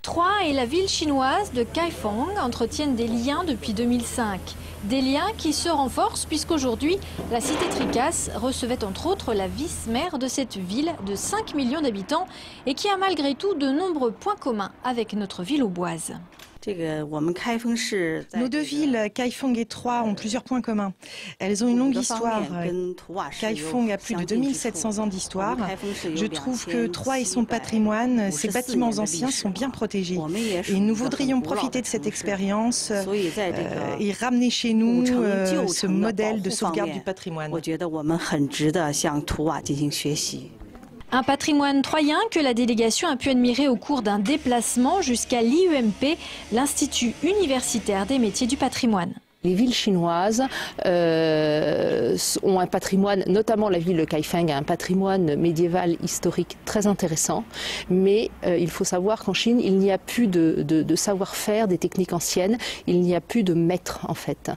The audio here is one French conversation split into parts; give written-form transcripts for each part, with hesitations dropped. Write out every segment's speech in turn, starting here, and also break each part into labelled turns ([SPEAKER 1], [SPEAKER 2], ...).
[SPEAKER 1] Troyes et la ville chinoise de Kaifeng entretiennent des liens depuis 2005. Des liens qui se renforcent puisqu'aujourd'hui, la cité Tricasse recevait entre autres la vice-maire de cette ville de 5 millions d'habitants et qui a malgré tout de nombreux points communs avec notre ville auboise.
[SPEAKER 2] Nos deux villes, Kaifeng et Troyes, ont plusieurs points communs. Elles ont une longue histoire. Kaifeng a plus de 2700 ans d'histoire. Je trouve que Troyes et son patrimoine, ses bâtiments anciens sont bien protégés. Et nous voudrions profiter de cette expérience et ramener chez nous ce modèle de sauvegarde du patrimoine.
[SPEAKER 1] Un patrimoine troyen que la délégation a pu admirer au cours d'un déplacement jusqu'à l'IUMP, l'Institut universitaire des métiers du patrimoine.
[SPEAKER 3] Les villes chinoises ont un patrimoine, notamment la ville de Kaifeng a un patrimoine médiéval historique très intéressant, mais il faut savoir qu'en Chine, il n'y a plus de savoir-faire des techniques anciennes, il n'y a plus de maîtres en fait.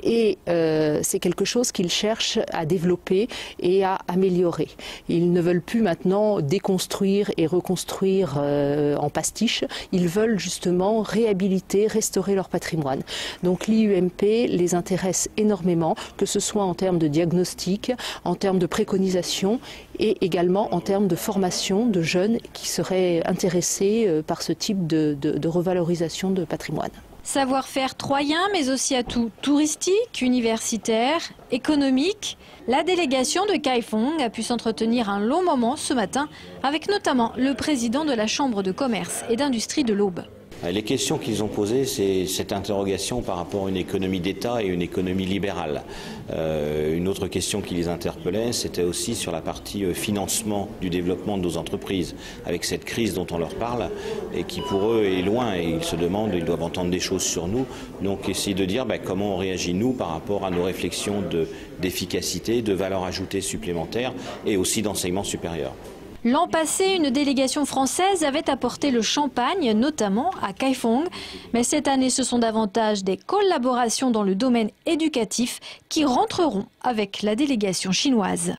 [SPEAKER 3] Et c'est quelque chose qu'ils cherchent à développer et à améliorer. Ils ne veulent plus maintenant déconstruire et reconstruire en pastiche, ils veulent justement réhabiliter, restaurer leur patrimoine. Donc l'IUMP les intéresse énormément, que ce soit en termes de diagnostic, en termes de préconisation et également en termes de formation de jeunes qui seraient intéressés par ce type de revalorisation de patrimoine.
[SPEAKER 1] Savoir-faire troyen, mais aussi atout touristique, universitaire, économique. La délégation de Kaifeng a pu s'entretenir un long moment ce matin avec notamment le président de la Chambre de commerce et d'industrie de l'Aube.
[SPEAKER 4] Les questions qu'ils ont posées, c'est cette interrogation par rapport à une économie d'État et une économie libérale. Une autre question qui les interpellait, c'était aussi sur la partie financement du développement de nos entreprises, avec cette crise dont on leur parle et qui pour eux est loin et ils se demandent, ils doivent entendre des choses sur nous. Donc essayer de dire comment on réagit nous par rapport à nos réflexions d'efficacité, de valeur ajoutée supplémentaire et aussi d'enseignement supérieur.
[SPEAKER 1] L'an passé, une délégation française avait apporté le champagne, notamment à Kaifeng. Mais cette année, ce sont davantage des collaborations dans le domaine éducatif qui rentreront avec la délégation chinoise.